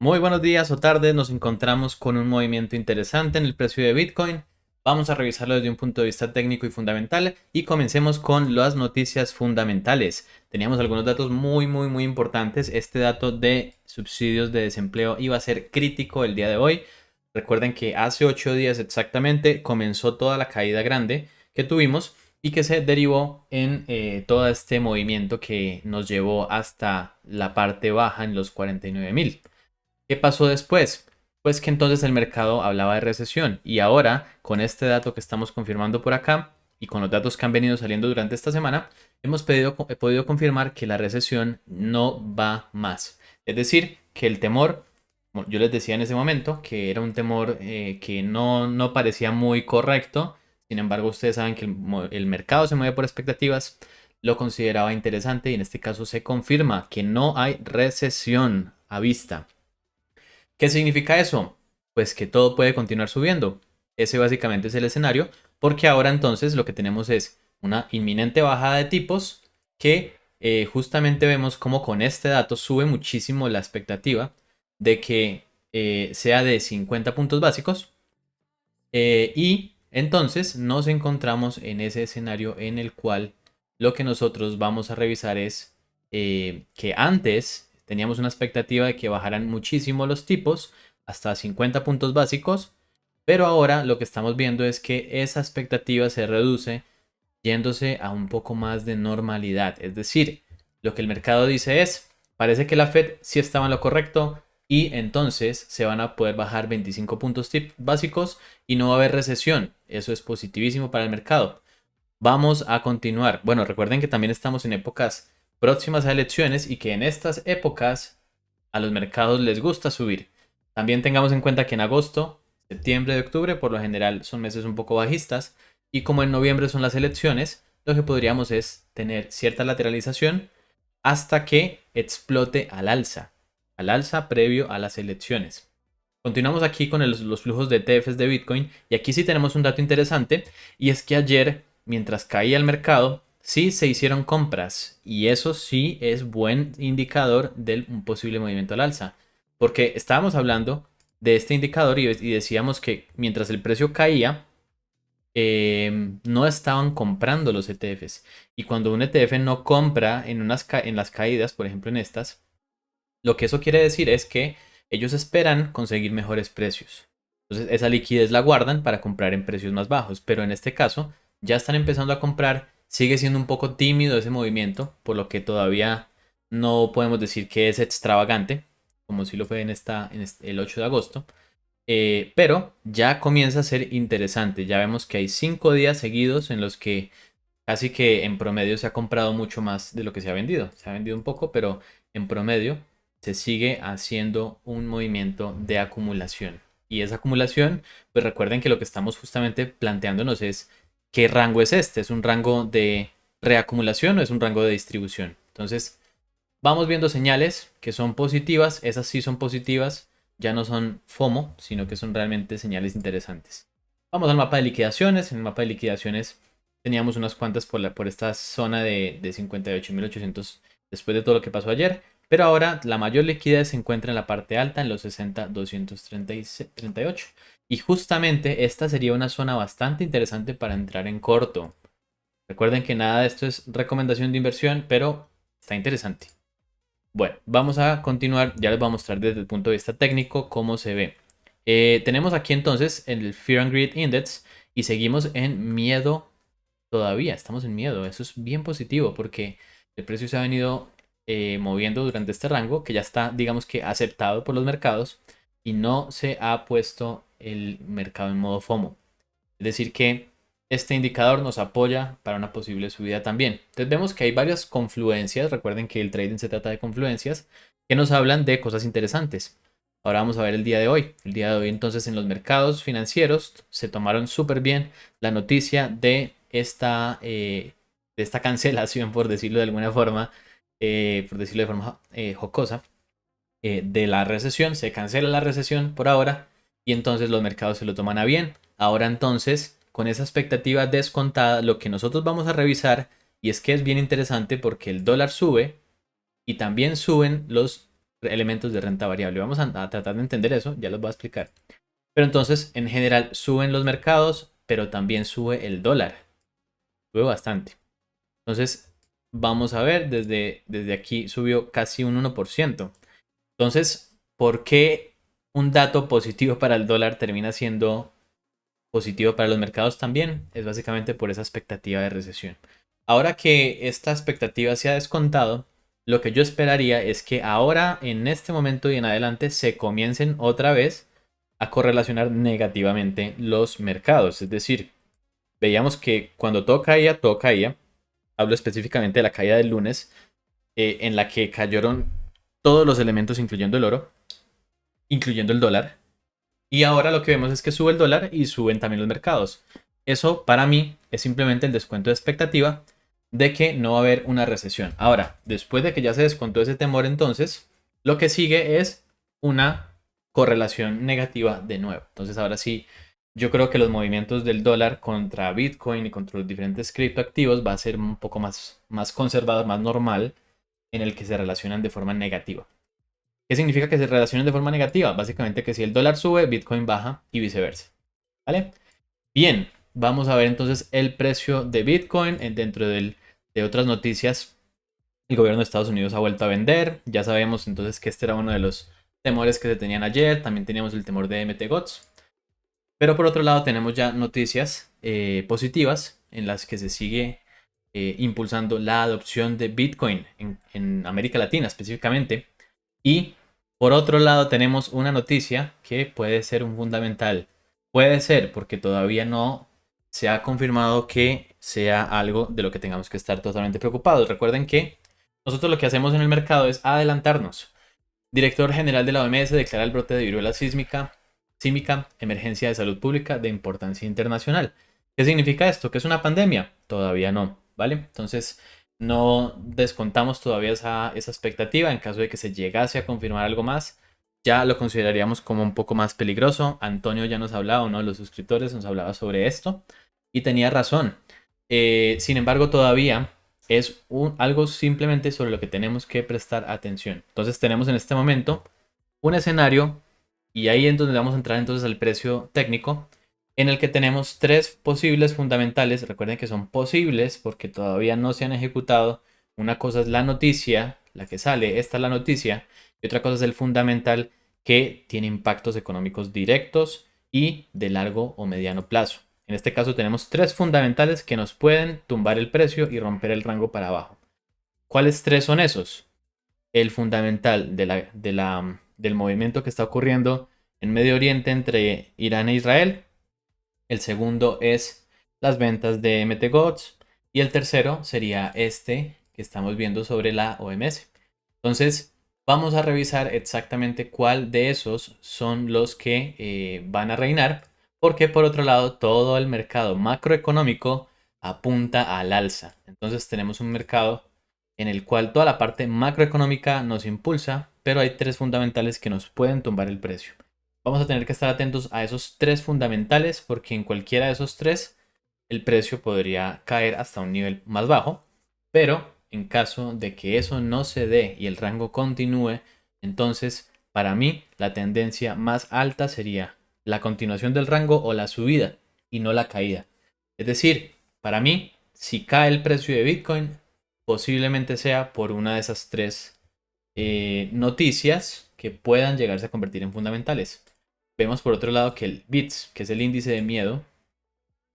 Muy buenos días o tardes, nos encontramos con un movimiento interesante en el precio de Bitcoin. Vamos a revisarlo desde un punto de vista técnico y fundamental y comencemos con las noticias fundamentales. Teníamos algunos datos muy importantes. Este dato de subsidios de desempleo iba a ser crítico el día de hoy. Recuerden que hace 8 días exactamente comenzó toda la caída grande que tuvimos y que se derivó en todo este movimiento que nos llevó hasta la parte baja en los 49.000. ¿Qué pasó después? Pues que entonces el mercado hablaba de recesión y ahora con este dato que estamos confirmando por acá y con los datos que han venido saliendo durante esta semana, hemos podido confirmar que la recesión no va más. Es decir, que el temor, como yo les decía en ese momento, que era un temor que no parecía muy correcto. Sin embargo, ustedes saben que el mercado se mueve por expectativas, lo consideraba interesante y en este caso se confirma que no hay recesión a vista. ¿Qué significa eso? Pues que todo puede continuar subiendo. Ese básicamente es el escenario, porque ahora entonces lo que tenemos es una inminente bajada de tipos que justamente vemos como con este dato sube muchísimo la expectativa de que sea de 50 puntos básicos, y entonces nos encontramos en ese escenario en el cual lo que nosotros vamos a revisar es que antes teníamos una expectativa de que bajaran muchísimo los tipos hasta 50 puntos básicos, pero ahora lo que estamos viendo es que esa expectativa se reduce yéndose a un poco más de normalidad. Es decir, lo que el mercado dice es, parece que la Fed sí estaba en lo correcto y entonces se van a poder bajar 25 puntos básicos y no va a haber recesión. Eso es positivísimo para el mercado. Vamos a continuar. Bueno, recuerden que también estamos en épocas próximas a elecciones y que en estas épocas a los mercados les gusta subir. También tengamos en cuenta que en agosto, septiembre y octubre por lo general son meses un poco bajistas y como en noviembre son las elecciones, lo que podríamos es tener cierta lateralización hasta que explote al alza previo a las elecciones. Continuamos aquí con los flujos de ETFs de Bitcoin y aquí sí tenemos un dato interesante y es que ayer, mientras caía el mercado, sí se hicieron compras y eso sí es buen indicador de un posible movimiento al alza, porque estábamos hablando de este indicador y decíamos que mientras el precio caía, no estaban comprando los ETFs. Y cuando un ETF no compra en las caídas, por ejemplo en estas, lo que eso quiere decir es que ellos esperan conseguir mejores precios. Entonces esa liquidez la guardan para comprar en precios más bajos. Pero en este caso ya están empezando a comprar. Sigue siendo un poco tímido ese movimiento, por lo que todavía no podemos decir que es extravagante, como si lo fue el 8 de agosto. Pero ya comienza a ser interesante. Ya vemos que hay 5 días seguidos en los que casi que en promedio se ha comprado mucho más de lo que se ha vendido. Se ha vendido un poco, pero en promedio se sigue haciendo un movimiento de acumulación. Y esa acumulación, pues recuerden que lo que estamos justamente planteándonos es qué rango es este. ¿Es un rango de reacumulación o es un rango de distribución? Entonces, vamos viendo señales que son positivas. Esas sí son positivas. Ya no son FOMO, sino que son realmente señales interesantes. Vamos al mapa de liquidaciones. En el mapa de liquidaciones teníamos unas cuantas por esta zona de 58.800 después de todo lo que pasó ayer. Pero ahora la mayor liquidez se encuentra en la parte alta, en los 60.238. Y justamente esta sería una zona bastante interesante para entrar en corto. Recuerden que nada de esto es recomendación de inversión, pero está interesante. Bueno, vamos a continuar. Ya les voy a mostrar desde el punto de vista técnico cómo se ve. Tenemos aquí entonces el Fear and Greed Index y seguimos en miedo todavía. Estamos en miedo. Eso es bien positivo porque el precio se ha venido moviendo durante este rango que ya está, digamos que aceptado por los mercados y no se ha puesto el mercado en modo FOMO. Es decir, que este indicador nos apoya para una posible subida también. Entonces vemos que hay varias confluencias. Recuerden que el trading se trata de confluencias que nos hablan de cosas interesantes. Ahora vamos a ver el día de hoy. El día de hoy entonces en los mercados financieros se tomaron súper bien la noticia de esta cancelación, por decirlo de alguna forma, por decirlo de forma jocosa, de la recesión. Se cancela la recesión por ahora y entonces los mercados se lo toman a bien. Ahora entonces, con esa expectativa descontada, lo que nosotros vamos a revisar, y es que es bien interesante porque el dólar sube y también suben los elementos de renta variable. Vamos a tratar de entender eso, ya los voy a explicar. Pero entonces, en general, suben los mercados, pero también sube el dólar. Sube bastante. Entonces, vamos a ver, desde aquí subió casi un 1%. Entonces, ¿por qué un dato positivo para el dólar termina siendo positivo para los mercados también? Es básicamente por esa expectativa de recesión. Ahora que esta expectativa se ha descontado, lo que yo esperaría es que ahora, en este momento y en adelante, se comiencen otra vez a correlacionar negativamente los mercados. Es decir, veíamos que cuando todo caía, todo caía. Hablo específicamente de la caída del lunes, en la que cayeron todos los elementos, incluyendo el oro, incluyendo el dólar. Y ahora lo que vemos es que sube el dólar y suben también los mercados. Eso para mí es simplemente el descuento de expectativa de que no va a haber una recesión. Ahora, después de que ya se descontó ese temor, entonces, lo que sigue es una correlación negativa de nuevo. Entonces, ahora sí, yo creo que los movimientos del dólar contra Bitcoin y contra los diferentes criptoactivos va a ser un poco más conservador, más normal, en el que se relacionan de forma negativa. ¿Qué significa que se relacionen de forma negativa? Básicamente que si el dólar sube, Bitcoin baja y viceversa. ¿Vale? Bien, vamos a ver entonces el precio de Bitcoin dentro de otras noticias. El gobierno de Estados Unidos ha vuelto a vender. Ya sabemos entonces que este era uno de los temores que se tenían ayer. También teníamos el temor de MTGOTS. Pero por otro lado tenemos ya noticias positivas en las que se sigue impulsando la adopción de Bitcoin en América Latina específicamente. Y por otro lado tenemos una noticia que puede ser un fundamental. Puede ser porque todavía no se ha confirmado que sea algo de lo que tengamos que estar totalmente preocupados. Recuerden que nosotros lo que hacemos en el mercado es adelantarnos. Director general de la OMS declara el brote de viruela símica, emergencia de salud pública de importancia internacional. ¿Qué significa esto? ¿Que es una pandemia? Todavía no, ¿vale? Entonces, no descontamos todavía esa expectativa. En caso de que se llegase a confirmar algo más, ya lo consideraríamos como un poco más peligroso. Antonio ya nos hablaba, uno de los suscriptores nos hablaba sobre esto y tenía razón. Sin embargo, todavía es algo simplemente sobre lo que tenemos que prestar atención. Entonces tenemos en este momento un escenario y ahí es donde vamos a entrar entonces al precio técnico en el que tenemos tres posibles fundamentales. Recuerden que son posibles porque todavía no se han ejecutado. Una cosa es la noticia, la que sale, esta es la noticia, y otra cosa es el fundamental que tiene impactos económicos directos y de largo o mediano plazo. En este caso tenemos tres fundamentales que nos pueden tumbar el precio y romper el rango para abajo. ¿Cuáles tres son esos? El fundamental del movimiento que está ocurriendo en Medio Oriente entre Irán e Israel. El segundo es las ventas de MTGOTS. Y el tercero sería este que estamos viendo sobre la OMS. Entonces, vamos a revisar exactamente cuál de esos son los que van a reinar, porque por otro lado todo el mercado macroeconómico apunta al alza. Entonces tenemos un mercado en el cual toda la parte macroeconómica nos impulsa, pero hay tres fundamentales que nos pueden tumbar el precio. Vamos a tener que estar atentos a esos tres fundamentales porque en cualquiera de esos tres el precio podría caer hasta un nivel más bajo, pero en caso de que eso no se dé y el rango continúe, entonces para mí la tendencia más alta sería la continuación del rango o la subida y no la caída. Es decir, para mí, si cae el precio de Bitcoin, posiblemente sea por una de esas tres noticias que puedan llegarse a convertir en fundamentales. Vemos por otro lado que el BITS, que es el índice de miedo,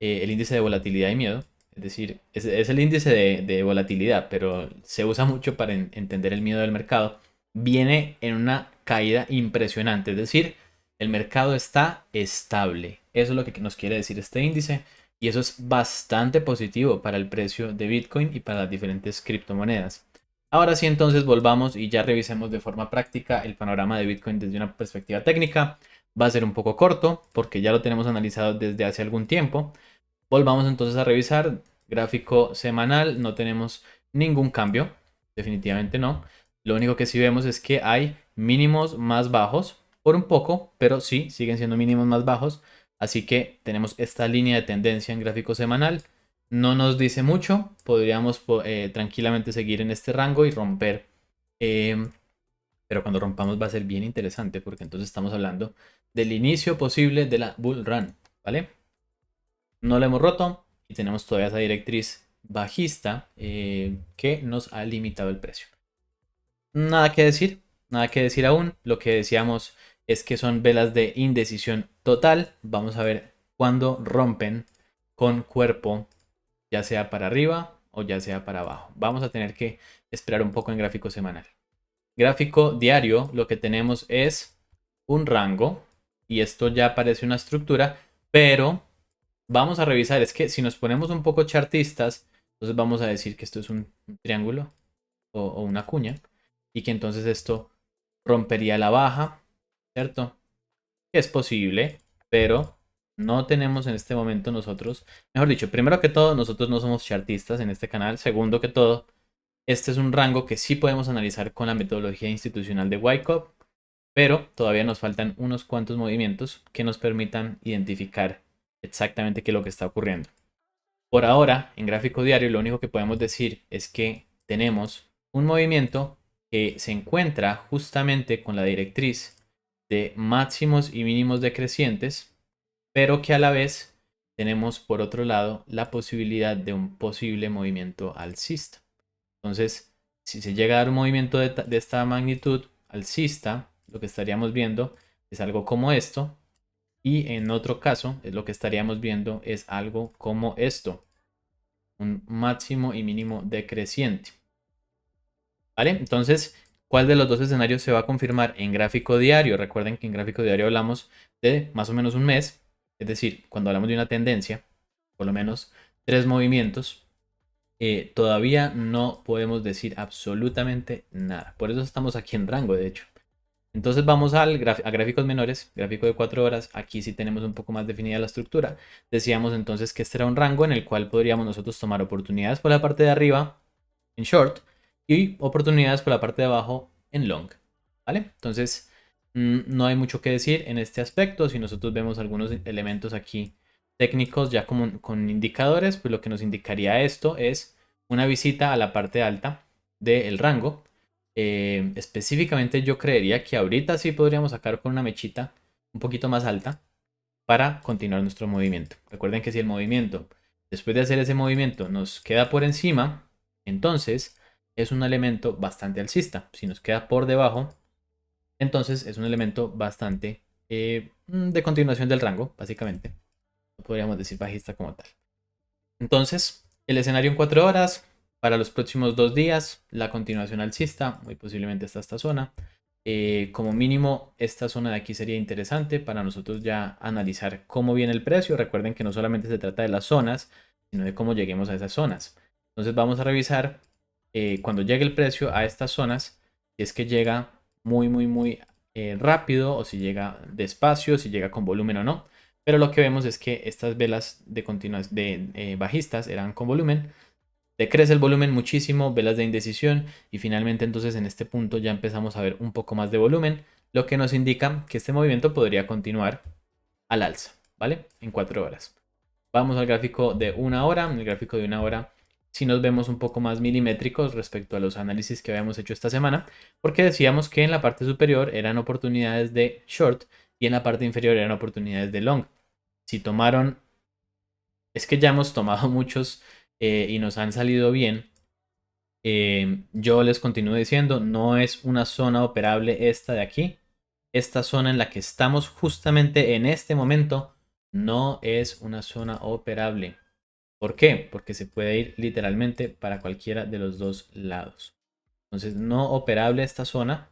el índice de volatilidad y miedo, es decir, es el índice de volatilidad, pero se usa mucho para entender el miedo del mercado, viene en una caída impresionante, es decir, el mercado está estable. Eso es lo que nos quiere decir este índice y eso es bastante positivo para el precio de Bitcoin y para las diferentes criptomonedas. Ahora sí, entonces volvamos y ya revisemos de forma práctica el panorama de Bitcoin desde una perspectiva técnica. Va a ser un poco corto porque ya lo tenemos analizado desde hace algún tiempo. Volvamos entonces a revisar. Gráfico semanal, no tenemos ningún cambio, definitivamente no. Lo único que sí vemos es que hay mínimos más bajos, por un poco, pero sí, siguen siendo mínimos más bajos. Así que tenemos esta línea de tendencia en gráfico semanal. No nos dice mucho, podríamos tranquilamente seguir en este rango y romper pero cuando rompamos va a ser bien interesante porque entonces estamos hablando del inicio posible de la bull run, ¿vale? No lo hemos roto y tenemos todavía esa directriz bajista que nos ha limitado el precio. Nada que decir aún. Lo que decíamos es que son velas de indecisión total. Vamos a ver cuándo rompen con cuerpo, ya sea para arriba o ya sea para abajo. Vamos a tener que esperar un poco en gráfico semanal. Gráfico diario, lo que tenemos es un rango y esto ya parece una estructura, pero vamos a revisar. Es que si nos ponemos un poco chartistas, entonces vamos a decir que esto es un triángulo o una cuña y que entonces esto rompería la baja, ¿cierto? Es posible, pero no tenemos en este momento nosotros, mejor dicho, primero que todo, nosotros no somos chartistas en este canal. Segundo que todo, este es un rango que sí podemos analizar con la metodología institucional de Wyckoff, pero todavía nos faltan unos cuantos movimientos que nos permitan identificar exactamente qué es lo que está ocurriendo. Por ahora, en gráfico diario, lo único que podemos decir es que tenemos un movimiento que se encuentra justamente con la directriz de máximos y mínimos decrecientes, pero que a la vez tenemos por otro lado la posibilidad de un posible movimiento alcista. Entonces, si se llega a dar un movimiento de esta magnitud alcista, lo que estaríamos viendo es algo como esto, y en otro caso, lo que estaríamos viendo es algo como esto, un máximo y mínimo decreciente. ¿Vale? Entonces, ¿cuál de los dos escenarios se va a confirmar en gráfico diario? Recuerden que en gráfico diario hablamos de más o menos un mes, es decir, cuando hablamos de una tendencia, por lo menos 3 movimientos, todavía no podemos decir absolutamente nada. Por eso estamos aquí en rango, de hecho. Entonces vamos a gráficos menores, gráfico de 4 horas. Aquí sí tenemos un poco más definida la estructura. Decíamos entonces que este era un rango en el cual podríamos nosotros tomar oportunidades por la parte de arriba en short y oportunidades por la parte de abajo en long. ¿Vale? Entonces no hay mucho que decir en este aspecto. Si nosotros vemos algunos elementos aquí técnicos ya como con indicadores, pues lo que nos indicaría esto es una visita a la parte alta del rango. Específicamente yo creería que ahorita sí podríamos sacar con una mechita un poquito más alta para continuar nuestro movimiento. Recuerden que si el movimiento, después de hacer ese movimiento, nos queda por encima, entonces es un elemento bastante alcista. Si nos queda por debajo, entonces es un elemento bastante de continuación del rango, básicamente. No podríamos decir bajista como tal. Entonces, el escenario en 4 horas, para los próximos 2 días, la continuación alcista, muy posiblemente está esta zona. Como mínimo, esta zona de aquí sería interesante para nosotros ya analizar cómo viene el precio. Recuerden que no solamente se trata de las zonas, sino de cómo lleguemos a esas zonas. Entonces vamos a revisar cuando llegue el precio a estas zonas, si es que llega muy rápido o si llega despacio, si llega con volumen o no. Pero lo que vemos es que estas velas de bajistas eran con volumen. Decrece el volumen muchísimo, velas de indecisión y finalmente entonces en este punto ya empezamos a ver un poco más de volumen, lo que nos indica que este movimiento podría continuar al alza, ¿vale? En 4 horas. Vamos al gráfico de 1 hora. En el gráfico de 1 hora si nos vemos un poco más milimétricos respecto a los análisis que habíamos hecho esta semana, porque decíamos que en la parte superior eran oportunidades de short y en la parte inferior eran oportunidades de long. Si tomaron, es que ya hemos tomado muchos y nos han salido bien. Yo les continúo diciendo, no es una zona operable esta de aquí. Esta zona en la que estamos justamente en este momento no es una zona operable. ¿Por qué? Porque se puede ir literalmente para cualquiera de los dos lados. Entonces, no operable esta zona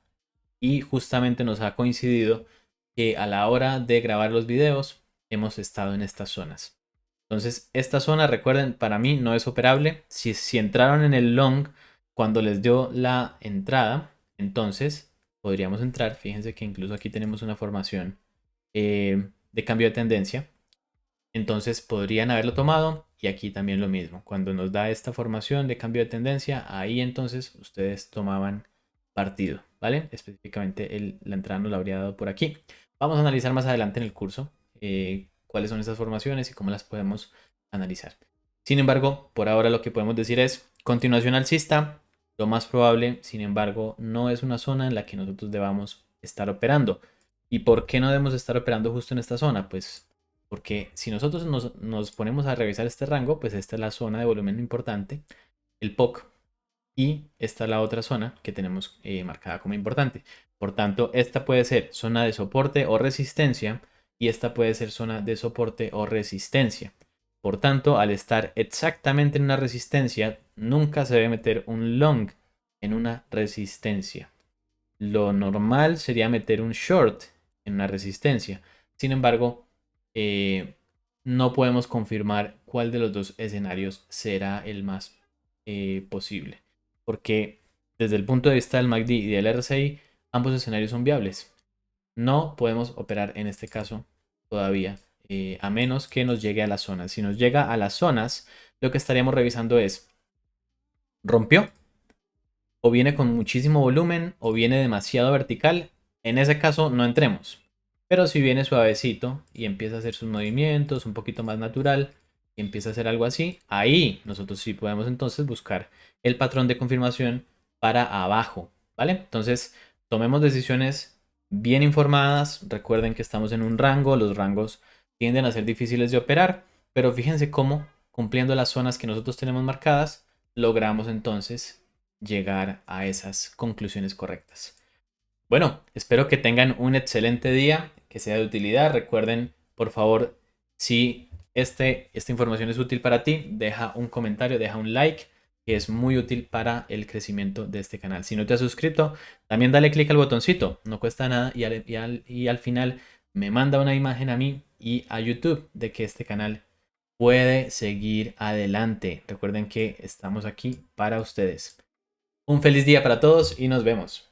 y justamente nos ha coincidido que a la hora de grabar los videos hemos estado en estas zonas. Entonces, esta zona, recuerden, para mí no es operable. Si entraron en el long cuando les dio la entrada, entonces podríamos entrar. Fíjense que incluso aquí tenemos una formación de cambio de tendencia. Entonces podrían haberlo tomado y aquí también lo mismo. Cuando nos da esta formación de cambio de tendencia, ahí entonces ustedes tomaban partido, ¿vale? Específicamente la entrada nos la habría dado por aquí. Vamos a analizar más adelante en el curso cuáles son estas formaciones y cómo las podemos analizar. Sin embargo, por ahora lo que podemos decir es continuación alcista. Lo más probable, sin embargo, no es una zona en la que nosotros debamos estar operando. ¿Y por qué no debemos estar operando justo en esta zona? Pues porque si nosotros nos ponemos a revisar este rango, pues esta es la zona de volumen importante, el POC, y esta es la otra zona que tenemos marcada como importante. Por tanto, esta puede ser zona de soporte o resistencia y esta puede ser zona de soporte o resistencia. Por tanto, al estar exactamente en una resistencia, nunca se debe meter un long en una resistencia. Lo normal sería meter un short en una resistencia. Sin embargo, no podemos confirmar cuál de los dos escenarios será el más posible. Porque desde el punto de vista del MACD y del RSI, ambos escenarios son viables. No podemos operar en este caso todavía, a menos que nos llegue a las zonas. Si nos llega a las zonas, lo que estaríamos revisando es, ¿rompió? O viene con muchísimo volumen o viene demasiado vertical. En ese caso no entremos. Pero si viene suavecito y empieza a hacer sus movimientos un poquito más natural y empieza a hacer algo así, ahí nosotros sí podemos entonces buscar el patrón de confirmación para abajo, ¿vale? Entonces tomemos decisiones bien informadas. Recuerden que estamos en un rango, los rangos tienden a ser difíciles de operar, pero fíjense cómo cumpliendo las zonas que nosotros tenemos marcadas, logramos entonces llegar a esas conclusiones correctas. Bueno, espero que tengan un excelente día, que sea de utilidad. Recuerden, por favor, si esta información es útil para ti, deja un comentario, deja un like, que es muy útil para el crecimiento de este canal. Si no te has suscrito, también dale clic al botoncito, no cuesta nada y al final me manda una imagen a mí y a YouTube de que este canal puede seguir adelante. Recuerden que estamos aquí para ustedes. Un feliz día para todos y nos vemos.